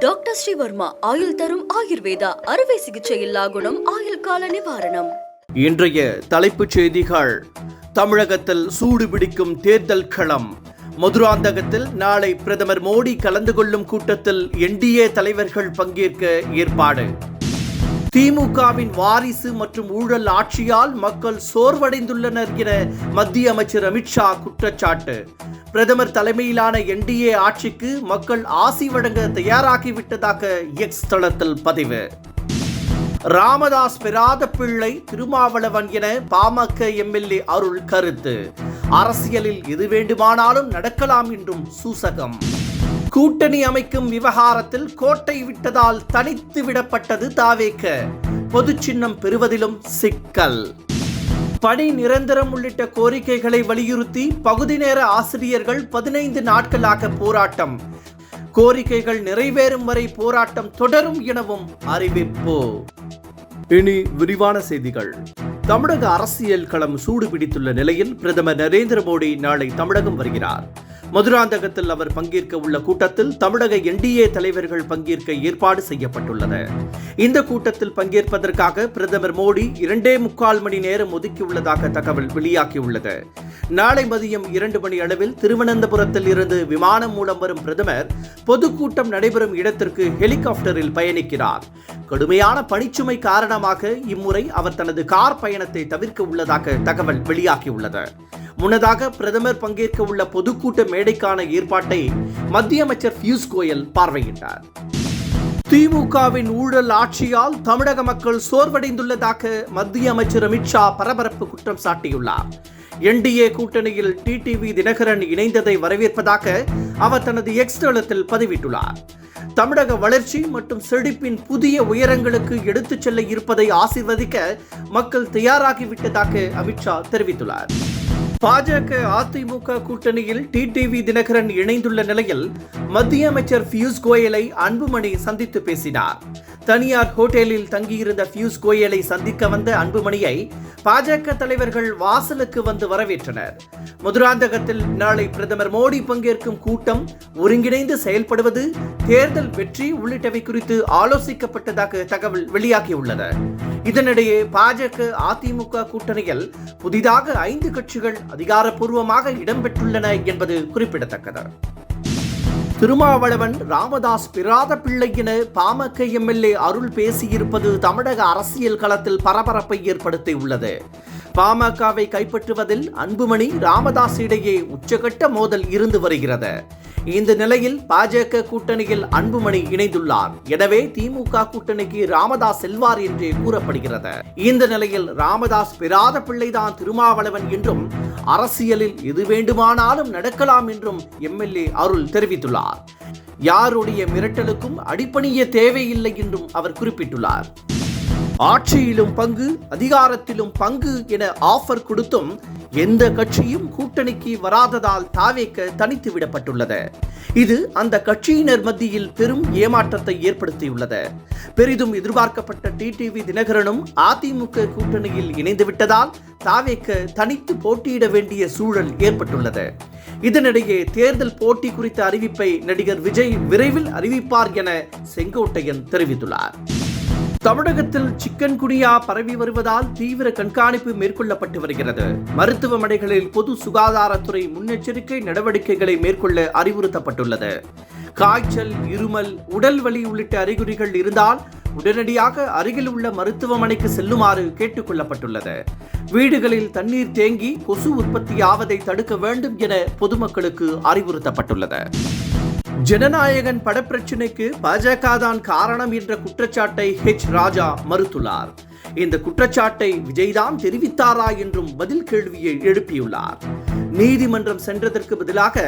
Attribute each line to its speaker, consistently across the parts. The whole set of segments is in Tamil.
Speaker 1: டாக்டர் ஸ்ரீவர்மா ஆயுள் தரும் ஆயுர்வேதா அறுவை சிகிச்சையில்லா குணம் ஆயுள் கால நிவாரணம்.
Speaker 2: இன்றைய தலைப்புச் செய்திகள். தமிழகத்தில் சூடு பிடிக்கும் தேர்தல் களம். மதுராந்தகத்தில் நாளை பிரதமர் மோடி கலந்து கொள்ளும் கூட்டத்தில் என்டிஏ தலைவர்கள் பங்கேற்க ஏற்பாடு. திமுகவின் வாரிசு மற்றும் ஊழல் ஆட்சியால் மக்கள் சோர்வடைந்துள்ளனர் என மத்திய அமைச்சர் அமித்ஷா குற்றச்சாட்டு. பிரதமர் தலைமையிலான என்டிஏ ஆட்சிக்கு மக்கள் ஆசி வழங்க தயாராகிவிட்டதாக எக்ஸ் தளத்தில் பதிவு. ராமதாஸ் பெறாத பிள்ளை திருமாவளவன் என பாமக எம்எல்ஏ அருள் கருத்து. அரசியலில் எது வேண்டுமானாலும் நடக்கலாம் என்றும் சூசகம். கூட்டணி அமைக்கும் விவகாரத்தில் கோட்டை விட்டதால் தனித்து விடப்பட்டது தாவேக. பொது சின்னம் பெறுவதிலும் சிக்கல். பணி நிரந்தரம் உள்ளிட்ட கோரிக்கைகளை வலியுறுத்தி பகுதி நேர ஆசிரியர்கள் 15 நாட்களாக போராட்டம். கோரிக்கைகள் நிறைவேறும் வரை போராட்டம் தொடரும் எனவும் அறிவிப்பு. இனி விரிவான செய்திகள். தமிழக அரசியல் களம் சூடு பிடித்துள்ள நிலையில் பிரதமர் நரேந்திர மோடி நாளை தமிழகம் வருகிறார். மதுராந்தகத்தில் அவர் பங்கேற்க உள்ள கூட்டத்தில் தமிழக என்டிஏ தலைவர்கள் பங்கேற்க ஏற்பாடு செய்யப்பட்டுள்ளது. இந்த கூட்டத்தில் பங்கேற்பதற்காக பிரதமர் மோடி 2.25 மணி நேரம் ஒதுக்கியுள்ளதாக தகவல் வெளியாகியுள்ளது. நாளை மதியம் 2 மணி அளவில் திருவனந்தபுரத்தில் இருந்து விமானம் மூலம் வரும் பிரதமர் பொதுக்கூட்டம் நடைபெறும் இடத்திற்கு ஹெலிகாப்டரில் பயணிக்கிறார். கடுமையான பணிச்சுமை காரணமாக இம்முறை அவர் தனது கார் பயணத்தை தவிர்க்க உள்ளதாக தகவல் வெளியாகியுள்ளது. முன்னதாக பிரதமர் பங்கேற்க உள்ள பொதுக்கூட்ட மேடைக்கான ஏற்பாட்டை மத்திய அமைச்சர் பியூஷ் கோயல் பார்வையிட்டார். திமுகவின் ஊழல் ஆட்சியால் தமிழக மக்கள் சோர்வடைந்துள்ளதாக மத்திய அமைச்சர் அமித்ஷா பரபரப்பு குற்றம் சாட்டியுள்ளார். என்டிஏ கூட்டணியில் டிடிவி தினகரன் இணைந்ததை வரவேற்பதாக அவர் தனது எக்ஸ் தளத்தில் பதிவிட்டுள்ளார். தமிழக வளர்ச்சி மற்றும் செழிப்பின் புதிய உயரங்களுக்கு எடுத்துச் செல்ல இருப்பதை ஆசீர்வதிக்க மக்கள் தயாராகிவிட்டதாக அமித்ஷா தெரிவித்துள்ளார். பாஜக அதிமுக கூட்டணியில் டிடிவி தினகரன் இணைந்துள்ள நிலையில் மத்திய அமைச்சர் பியூஷ் கோயலை அன்புமணி சந்தித்து பேசினார். தனியார் ஹோட்டலில் தங்கியிருந்த பியூஷ் கோயலை சந்திக்க வந்த அன்புமணியை பாஜக தலைவர்கள் வாசலுக்கு வந்து வரவேற்றனர். மதுராந்தகத்தில் நாளை பிரதமர் மோடி பங்கேற்கும் கூட்டம் ஒருங்கிணைந்து செயல்படுவது, தேர்தல் வெற்றி உள்ளிட்டவை குறித்து ஆலோசிக்கப்பட்டதாக தகவல் வெளியாகியுள்ளது. இதனிடையே பாஜக அதிமுக கூட்டணியில் புதிதாக 5 கட்சிகள் அதிகாரப்பூர்வமாக இடம்பெற்றுள்ளன என்பது குறிப்பிடத்தக்கது. திருமாவளவன் ராமதாஸ் பெறாத பிள்ளை என பாமக எம்எல்ஏ அருள் பேசியிருப்பது தமிழக அரசியல் களத்தில் பரபரப்பை ஏற்படுத்தியுள்ளது. பாமகவை கைப்பற்றுவதில் அன்புமணி ராமதாஸ் இடையே உச்சகட்ட மோதல் இருந்து வருகிறது. இந்த நிலையில் பாஜக கூட்டணியில் அன்புமணி இணைந்துள்ளார். எனவே திமுக கூட்டணிக்கு ராமதாஸ் செல்வார் என்றே கூறப்படுகிறது. இந்த நிலையில் ராமதாஸ் பெறாத பிள்ளைதான் திருமாவளவன் என்றும் அரசியலில் எது வேண்டுமானாலும் நடக்கலாம் என்றும் எம்எல்ஏ அருள் தெரிவித்துள்ளார். யாருடைய மிரட்டலுக்கும் அடிபணிய தேவையில்லை என்றும் அவர் குறிப்பிட்டுள்ளார். ஆட்சியிலும் பங்கு, அதிகாரத்திலும் பங்கு என ஆஃபர் கொடுத்தும் எந்த கட்சியும் கூட்டணிக்கு வராததால் தாவேக தனித்து விடப்பட்டுள்ளது. இது அந்த கட்சியினர் மத்தியில் பெரும் ஏமாற்றத்தை ஏற்படுத்தியுள்ளது. பெரிதும் எதிர்பார்க்கப்பட்ட டிடிவி தினகரனும் அதிமுக கூட்டணியில் இணைந்துவிட்டதால் தாவேக தனித்து போட்டியிட வேண்டிய சூழல் ஏற்பட்டுள்ளது. இதனிடையே தேர்தல் போட்டி குறித்த அறிவிப்பை நடிகர் விஜய் விரைவில் அறிவிப்பார் என செங்கோட்டையன் தெரிவித்துள்ளார். தமிழகத்தில் சிக்கன் குனியா பரவி வருவதால் தீவிர கண்காணிப்பு மேற்கொள்ளப்பட்டு வருகிறது. மருத்துவமனைகளில் பொது சுகாதாரத்துறை முன்னெச்சரிக்கை நடவடிக்கைகளை மேற்கொள்ள அறிவுறுத்தப்பட்டுள்ளது. காய்ச்சல், இருமல், உடல் வலி உள்ளிட்ட அறிகுறிகள் இருந்தால் உடனடியாக அருகில் உள்ள மருத்துவமனைக்கு செல்லுமாறு கேட்டுக் கொள்ளப்பட்டுள்ளது. வீடுகளில் தண்ணீர் தேங்கி கொசு உற்பத்தியாவதை தடுக்க வேண்டும் என பொதுமக்களுக்கு அறிவுறுத்தப்பட்டுள்ளது. ஜனநாயகன் படப்பிரச்சனைக்கு பாஜக தான் காரணம் என்ற குற்றச்சாட்டை ராஜா மறுத்துள்ளார். இந்த குற்றச்சாட்டை விஜய் தான் தெரிவித்தாரா என்றும் பதில் கேள்வியை எழுப்பியுள்ளார். நீதிமன்றம் சென்றதற்கு பதிலாக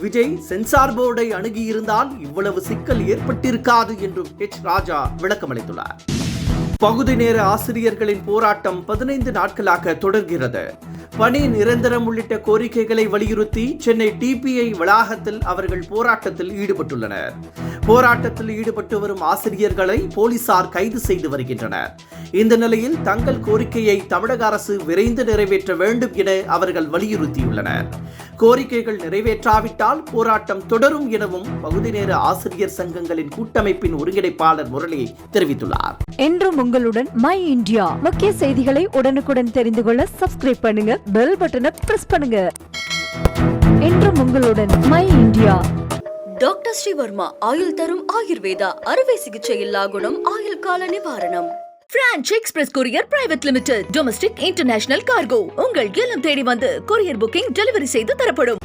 Speaker 2: விஜய் சென்சார் போர்டை அணுகியிருந்தால் இவ்வளவு சிக்கல் ஏற்பட்டிருக்காது என்றும் ராஜா விளக்கமளித்துள்ளார். பகுதி நேர ஆசிரியர்களின் போராட்டம் 15 நாட்களாக தொடர்கிறது. பணி நிரந்தரம் உள்ளிட்ட கோரிக்கைகளை வலியுறுத்தி சென்னை டிபிஐ வளாகத்தில் அவர்கள் போராட்டத்தில் ஈடுபட்டுள்ளனர். போராட்டத்தில் ஈடுபட்டு வரும் ஆசிரியர்களை போலீசார் கைது செய்து வருகின்றனர். இந்த நிலையில் தங்கள் கோரிக்கையை தமிழக அரசு விரைந்து நிறைவேற்ற வேண்டும் என அவர்கள் வலியுறுத்தியுள்ளனர். கோரிக்கைகள் நிறைவேற்றாவிட்டால் போராட்டம் தொடரும் எனவும் பகுதி நேர ஆசிரியர் சங்கங்களின் கூட்டமைப்பின் ஒருங்கிணைப்பாளர் முரளி தெரிவித்துள்ளார்.
Speaker 3: என்றும் உங்களுடன் மை இந்தியா. முக்கிய செய்திகளை உடனுக்குடன் தெரிந்து கொள்ள சப்ஸ்கிரைப் பண்ணுங்க, பெல் பட்டனை பிரஸ் பண்ணுங்க. என்றும் உங்களுடன் மை இந்தியா.
Speaker 1: டாக்டர் ஸ்ரீவர்மா ஆயுள் தரும் ஆயுர்வேதா அறுவை சிகிச்சை இல்லா குணம் ஆயுள் கால நிவாரணம். Branch express courier private limited. Domestic international cargo. உங்கள் இல்லம் தேடி வந்து கொரியர் புக்கிங் டெலிவரி செய்து தரப்படும்.